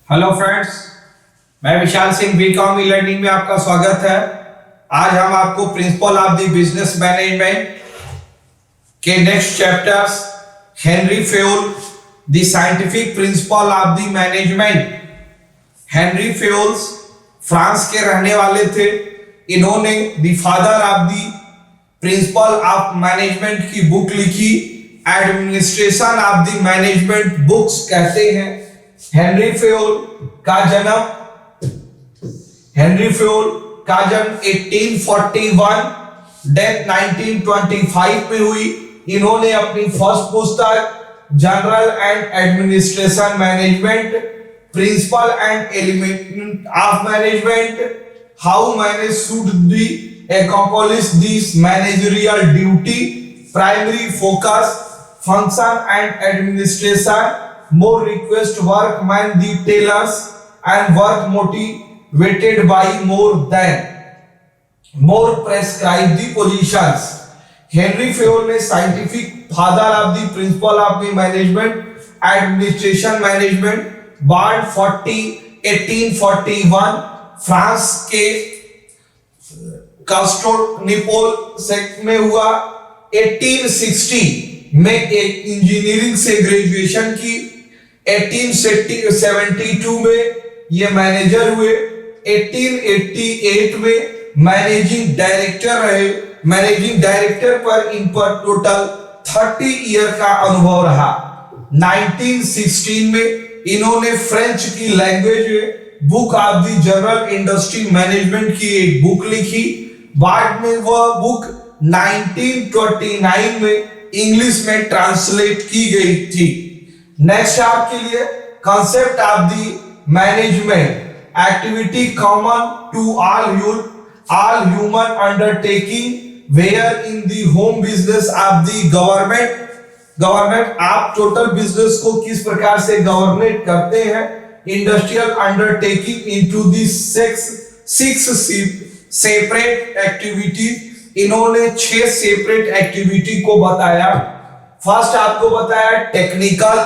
Hello friends, मैं Vishal Singh BCom e learning में आपका स्वागत है। आज हम आपको principle of the business management के next chapters Henri Fayol the scientific principle of the management. Henri Fayol's France के रहने वाले थे। इन्होंने the father of the principle of management की बुक लिखी। Administration of the management books कहते हैं। हेनरी फेयोल का जन्म 1841 डेथ 1925 में हुई। इन्होंने अपनी फर्स्ट पुस्तक general and administration management, principle and element of management, how manage should be accomplish this managerial duty, primary focus, function and administration, more request workman the tailors and work motivated by more than more prescribe the positions. Henri Fayol ने scientific father of the principle of the management administration management born 1841 France के Constantinople में हुआ। 1860 में एक engineering से graduation की। 1872 में ये मैनेजर हुए। 1888 में मैनेजिंग डायरेक्टर रहे। मैनेजिंग डायरेक्टर पर इन पर टोटल 30 ईयर का अनुभव रहा। 1916 में इन्होंने फ्रेंच की लैंग्वेज में book of the general industry management की एक बुक लिखी। बाद में वह बुक 1929 में इंग्लिश में ट्रांसलेट की गई थी। नेक्स्ट आपके लिए concept of the management activity common to all human undertaking where in the home business of the government आप टोटल बिजनेस को किस प्रकार से गवर्नेट करते हैं। Industrial undertaking into the six separate activity. इन्होंने 6 सेपरेट एक्टिविटी को बताया। फर्स्ट आपको बताया टेक्निकल,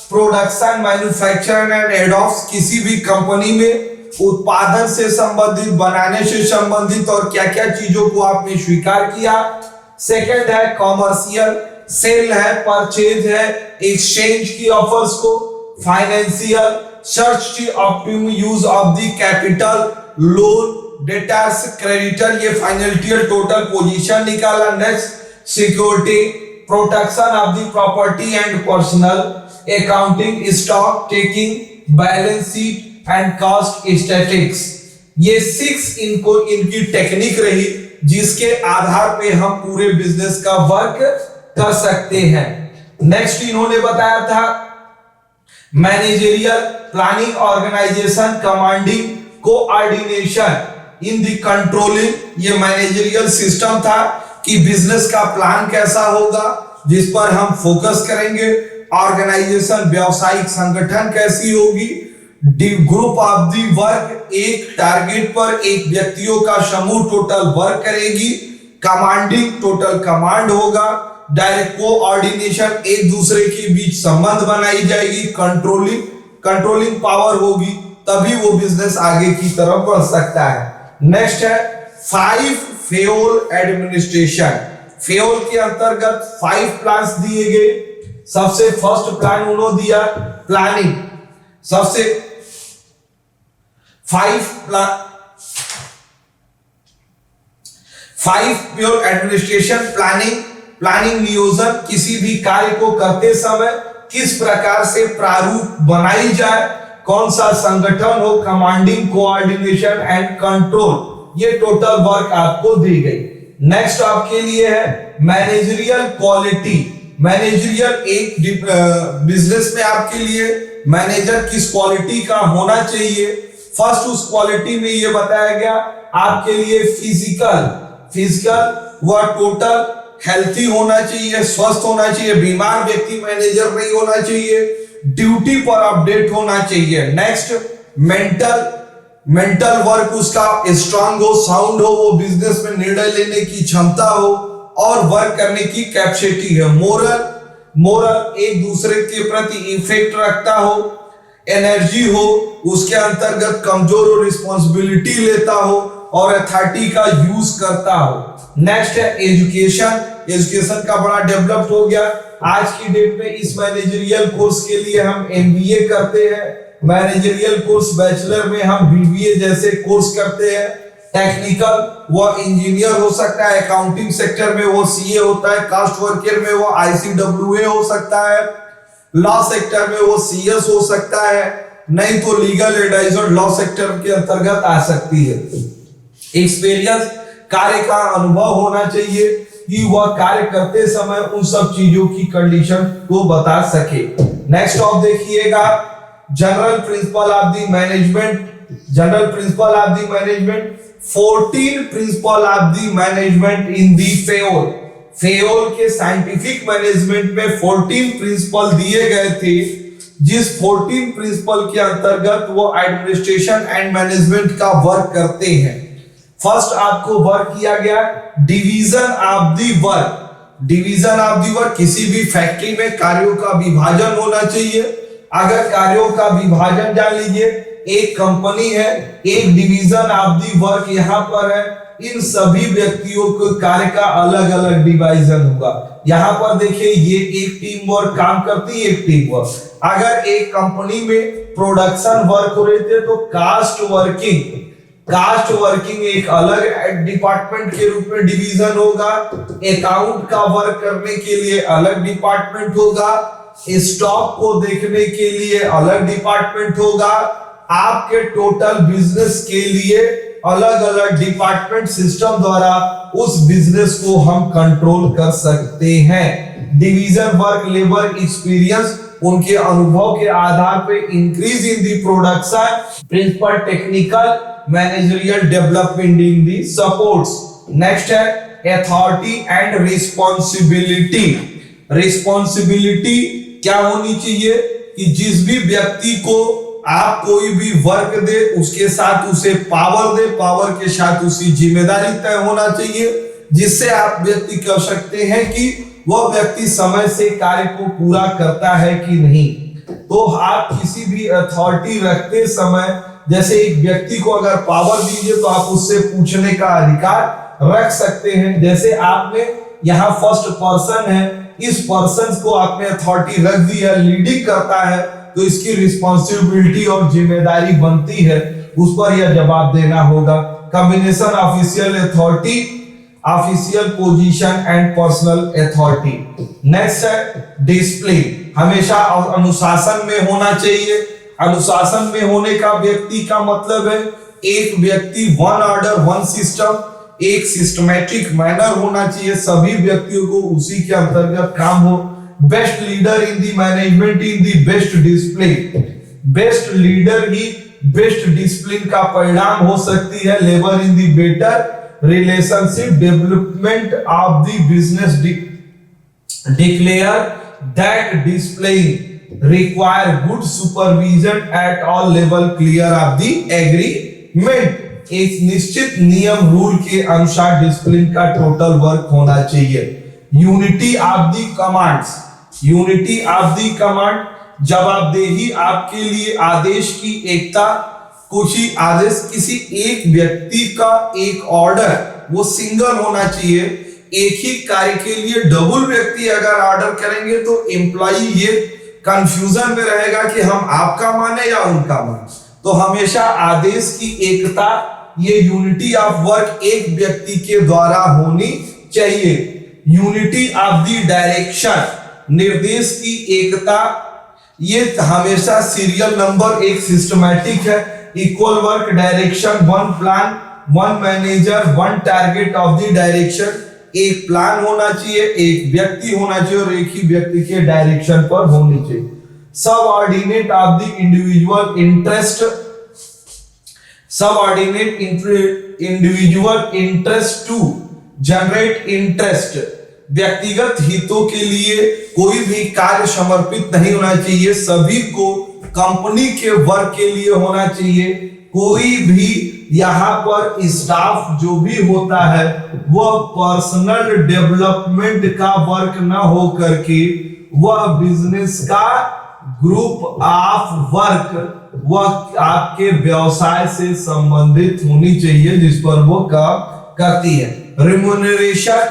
प्रोडक्शन, मैन्युफैक्चरिंग एंड एडॉप्स, किसी भी कंपनी में उत्पादन से संबंधित, बनाने से संबंधित और क्या क्या चीजों को आपने स्वीकार किया। सेकंड है कॉमर्शियल, सेल है, परचेज है, एक्सचेंज की ऑफर्स को। Financial, search the optimum use of the capital, loan, debtors, creditor, ये फाइनेंशियल टोटल पोजीशन निकाला। Next security, protection of the property and personal, accounting, stock taking, balance sheet and cost statistics. ये 6 इनकी technique रही जिसके आधार पे हम पूरे business का वर्क कर सकते हैं। नेक्स्ट इन्होंने बताया था managerial, planning, organisation, commanding, coordination in the controlling. ये मैनेजरियल सिस्टम था कि बिजनेस का प्लान कैसा होगा जिस पर हम फोकस करेंगे। ऑर्गेनाइजेशन, व्यावसायिक संगठन कैसी होगी। ग्रुप ऑफ द वर्क, एक टारगेट पर एक व्यक्तियों का समूह टोटल वर्क करेगी। कमांडिंग, टोटल कमांड होगा। डायरेक्ट कोऑर्डिनेशन, एक दूसरे के बीच संबंध बनाई जाएगी। कंट्रोलिंग पावर होगी, तभी वो बिजनेस आगे की तरफ बढ़ सकता है। नेक्स्ट है 5 फेयोल एडमिनिस्ट्रेशन। फेयोल के अंतर्गत 5 प्लान्स दिए गए। सबसे फर्स्ट प्लान उन्होंने दिया प्लानिंग। सबसे 5 फेयोल एडमिनिस्ट्रेशन, प्लानिंग नियोजन, किसी भी कार्य को करते समय किस प्रकार से प्रारूप बनाई जाए, कौन सा संगठन हो, कमांडिंग, कोऑर्डिनेशन एंड कंट्रोल, ये टोटल वर्क आपको दी गई। नेक्स्ट आपके लिए है मैनेजरियल क्वालिटी। मैनेजरियल, एक बिजनेस में आपके लिए मैनेजर किस क्वालिटी का होना चाहिए। फर्स्ट उस क्वालिटी में ये बताया गया आपके लिए फिजिकल वह टोटल हेल्थी होना चाहिए, स्वस्थ होना चाहिए, बीमार व्यक्ति मैनेजर नहीं होना चाहिए, ड्यूटी पर अपडेट होना चाहिए। नेक्स्ट मेंटल वर्क उसका स्ट्रांग हो, साउंड हो, वो बिजनेस में निर्णय लेने की क्षमता हो और वर्क करने की कैपेसिटी है। मोरल, एक दूसरे के प्रति इफेक्ट रखता हो। एनर्जी हो, उसके अंतर्गत कमजोर और रिस्पॉन्सिबिलिटी लेता हो और अथॉरिटी का यूज करता हो। नेक्स्ट है एजुकेशन। एजुकेशन का बड़ा डेवलप्ड हो गया। आज की डेट में इस मैनेजरियल कोर्स के लिए हम एमबीए करते हैं, मैनेजरियल कोर्स बैचलर में हम बीबीए जैसे कोर्स करते हैं। टेक्निकल वो इंजीनियर हो सकता है, अकाउंटिंग सेक्टर में वो सीए होता है, कास्ट वर्कर में वो आईसीडब्ल्यूए हो सकता है, लॉ सेक्टर में वो सीएस हो सकता है, नहीं तो लीगल एडवाइजर लॉ सेक्टर के अंतर्गत आ सकती है। एक्सपीरियंस, कार्य का अनुभव होना चाहिए कि वह कार्य करते समय उन सब चीजों की कंडीशन को बता सके। नेक्स्ट ऑफ देखिएगा, general principle of the management. General principle of the management, 14 principal of the management in the Fayol. Fayol के साइंटिफिक मैनेजमेंट में 14 प्रिंसिपल दिए गए थे, जिस 14 प्रिंसिपल के अंतर्गत वो एडमिनिस्ट्रेशन एंड मैनेजमेंट का वर्क करते हैं। फर्स्ट आपको वर्क किया गया division of the work. Division of the work, किसी भी फैक्ट्री में कार्यों का विभाजन होना चाहिए। अगर कार्यों का विभाजन जान लीजिए, एक कंपनी है, एक डिवीजन ऑफ द वर्क यहाँ पर है, इन सभी व्यक्तियों को कार्य का अलग अलग डिवीजन होगा। यहाँ पर देखिए ये एक टीम वर्क काम करती है, एक टीम वर्क। अगर एक कंपनी में प्रोडक्शन वर्क हो रहे थे तो कास्ट वर्किंग एक अलग डिपार्टमेंट के रूप में डिवीजन होगा। अकाउंट का वर्क करने के लिए अलग डिपार्टमेंट होगा, स्टॉक को देखने के लिए अलग डिपार्टमेंट होगा, आपके टोटल बिजनेस के लिए अलग अलग डिपार्टमेंट सिस्टम द्वारा उस बिजनेस को हम कंट्रोल कर सकते हैं। डिवीजन वर्क लेबर एक्सपीरियंस, उनके अनुभव के आधार पे increase in the production. Principle technical managerial development in the supports. Next है अथॉरिटी एंड रिस्पॉन्सिबिलिटी। रिस्पॉन्सिबिलिटी क्या होनी चाहिए कि जिस भी व्यक्ति को आप कोई भी वर्क दे उसके साथ उसे पावर दे, पावर के साथ उसकी जिम्मेदारी तय होना चाहिए, जिससे आप व्यक्ति कह सकते हैं कि वह व्यक्ति समय से कार्य को पूरा करता है कि नहीं। तो आप किसी भी अथॉरिटी रखते समय, जैसे एक व्यक्ति को अगर पावर दीजिए तो आप उससे पूछने का अधिकार रख सकते हैं। जैसे आपने यहाँ फर्स्ट पर्सन है, इस पर्सन को आपने अथॉरिटी रख दिया, लीडिंग करता है, तो इसकी रिस्पॉन्सिबिलिटी और जिम्मेदारी बनती है, उस पर यह जवाब देना होगा। Combination official authority, official position and personal authority. Next है डिसिप्लिन, हमेशा अनुशासन में होना चाहिए। अनुशासन में होने का व्यक्ति का मतलब है एक व्यक्ति वन ऑर्डर वन सिस्टम, एक सिस्टमैटिक मैनर होना चाहिए, सभी व्यक्तियों को उसी के अंतर्गत काम हो। Best leader in the management in the best discipline. Best leader he best discipline का परिणाम हो सकती है। Labour in the better relationship development of the business declare that discipline require good supervision at all level clear of the agreement। एक निश्चित नियम rule के अनुसार डिसिप्लिन का टोटल वर्क होना चाहिए। Unity of the commands, unity of the command, जवाबदेही आपके लिए आदेश की एकता। कुछ ही आदेश, किसी एक व्यक्ति का एक ऑर्डर वो सिंगल होना चाहिए। एक ही कार्य के लिए डबल व्यक्ति अगर ऑर्डर करेंगे तो एम्प्लॉई ये कंफ्यूजन में रहेगा कि हम आपका माने या उनका माने। तो हमेशा आदेश की एकता, ये यूनिटी ऑफ वर्क एक व्यक्ति के द्वारा होनी चाहिए। यूनिटी ऑफ द डायरेक्शन, निर्देश की एकता, ये हमेशा सीरियल नंबर एक सिस्टमैटिक है। Equal work direction, one plan, one manager, one target of the direction. एक प्लान होना चाहिए, एक व्यक्ति होना चाहिए और एक ही व्यक्ति के डायरेक्शन पर होनी चाहिए। Subordinate of the individual interest, subordinate individual interest to generate interest. व्यक्तिगत हितों के लिए कोई भी कार्य समर्पित नहीं होना चाहिए, सभी को कंपनी के वर्क के लिए होना चाहिए। कोई भी यहाँ पर स्टाफ जो भी होता है वह पर्सनल डेवलपमेंट का वर्क ना हो करके वह बिजनेस का ग्रुप ऑफ वर्क वह आपके व्यवसाय से संबंधित होनी चाहिए जिस पर वो काम करती है। Remuneration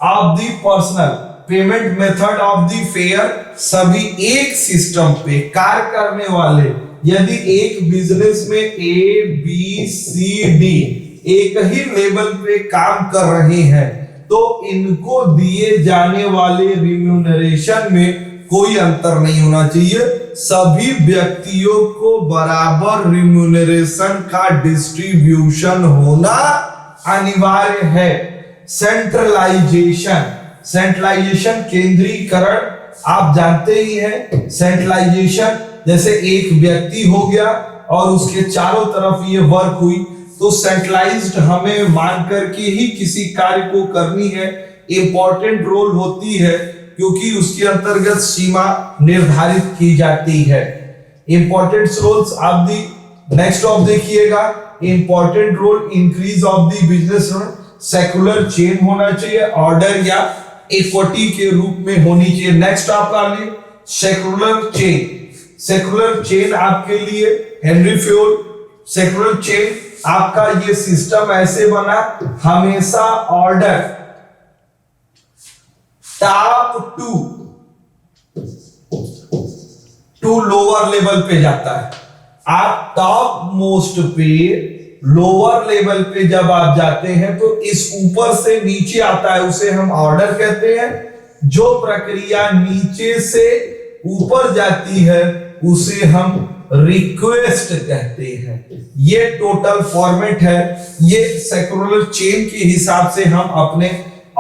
of the personal, payment method of the fair, सभी एक सिस्टम पे कार्य करने वाले, यदि एक बिजनेस में ए बी सी डी एक ही लेवल पे काम कर रहे हैं तो इनको दिए जाने वाले रिम्यूनरेशन में कोई अंतर नहीं होना चाहिए। सभी व्यक्तियों को बराबर रिम्यूनरेशन का डिस्ट्रीब्यूशन होना अनिवार्य है। सेंट्रलाइजेशन, सेंट्रलाइजेशन केंद्रीकरण आप जानते ही हैं। सेंट्रलाइजेशन जैसे एक व्यक्ति हो गया और उसके चारों तरफ ये वर्क हुई तो सेंट्रलाइज्ड हमें मान करके ही किसी कार्य को करनी है। इंपॉर्टेंट रोल होती है क्योंकि उसके अंतर्गत सीमा निर्धारित की जाती है। इंपॉर्टेंट रोल्स आप दी नेक्स्ट ऑफ देखिएगा। Important role increase of the business, secular chain होना चाहिए, ऑर्डर या इक्विटी के रूप में होनी चाहिए। नेक्स्ट आप ला ली सेक्युलर चेन। सेक्युलर चेन आपके लिए हेनरी फ्योल, सेक्युलर चेन आपका ये सिस्टम ऐसे बना, हमेशा order top to lower level पे जाता है। आप टॉप मोस्ट पे लोअर लेवल पे जब आप जाते हैं तो इस ऊपर से नीचे आता है, उसे हम ऑर्डर कहते हैं। जो प्रक्रिया नीचे से ऊपर जाती है उसे हम रिक्वेस्ट कहते हैं। ये टोटल फॉर्मेट है। ये सेक्युलर चेन के हिसाब से हम अपने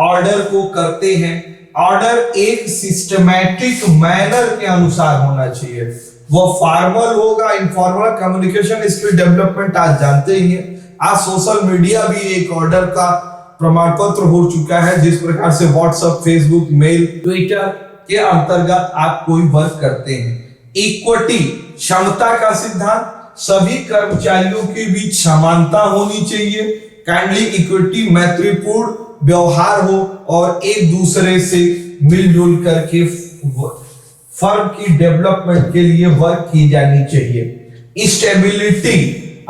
ऑर्डर को करते हैं। ऑर्डर एक सिस्टमैटिक मैनर के अनुसार होना चाहिए। वो फॉर्मल होगा, इनफॉर्मल कम्युनिकेशन स्किल डेवलपमेंट आज जानते ही हैं। आज सोशल मीडिया भी एक ऑर्डर का प्रमाण पत्र हो चुका है। जिस प्रकार से व्हाट्सएप, फेसबुक, मेल, ट्विटर के अंतर्गत आप कोई वर्क करते हैं। इक्विटी, क्षमता का सिद्धांत, सभी कर्मचारियों के बीच समानता होनी चाहिए। काइंडली इक्विटी, मैत्रीपूर्ण व्यवहार हो और एक दूसरे से मिलजुल करके फर्म की डेवलपमेंट के लिए वर्क की जानी चाहिए। स्टेबिलिटी,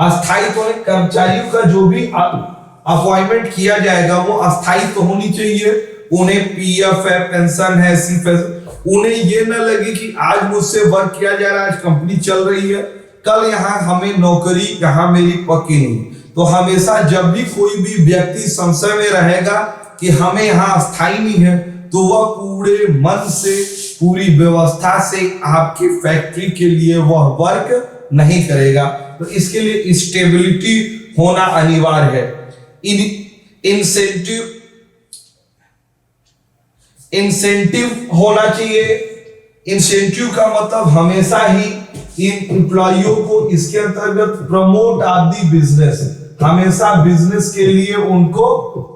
अस्थायित्व, कर्मचारियों का जो भी अपॉइंटमेंट किया जाएगा वो अस्थायित्व होनी चाहिए। उन्हें पीएफ है, पेंशन है, सीएफ, उन्हें ये न लगे कि आज मुझसे वर्क किया जा रहा है, आज कंपनी चल रही है, कल यहाँ हमें नौकरी यहाँ मेरी पक्की नहीं। तो हमेशा जब भी कोई भी व्यक्ति संशय में रहेगा कि हमें यहाँ अस्थायी नहीं है तो वह पूरे मन से, पूरी व्यवस्था से आपकी फैक्ट्री के लिए वह वर्क नहीं करेगा। तो इसके लिए स्टेबिलिटी होना अनिवार्य है। इंसेंटिव होना चाहिए। इंसेंटिव का मतलब हमेशा ही इन एम्प्लॉइयों को इसके अंतर्गत प्रमोट ऑफ द बिजनेस, हमेशा बिजनेस के लिए उनको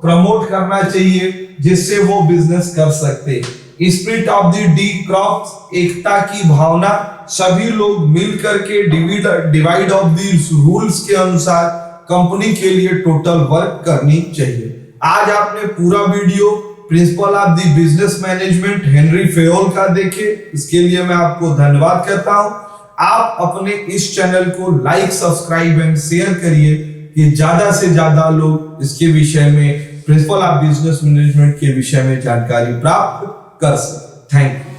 प्रमोट करना चाहिए जिससे वो बिजनेस कर सकते। Spirit of the de corps, एकता की भावना, सभी लोग मिल करके डिवाइड ऑफ द रूल्स के अनुसार कंपनी के लिए टोटल वर्क करनी चाहिए। आज आपने पूरा video principal of the business management Henry Fayol का देखे, इसके लिए मैं आपको धन्यवाद कहता हूं। आप अपने इस चैनल को लाइक, सब्सक्राइब एंड शेयर करिए कि ज्यादा से ज्यादा लोग इसके विषय में, प्रिंसिपल ऑफ बिजनेस मैनेजमेंट के विषय में जानकारी प्राप्त कर सके। Thank you.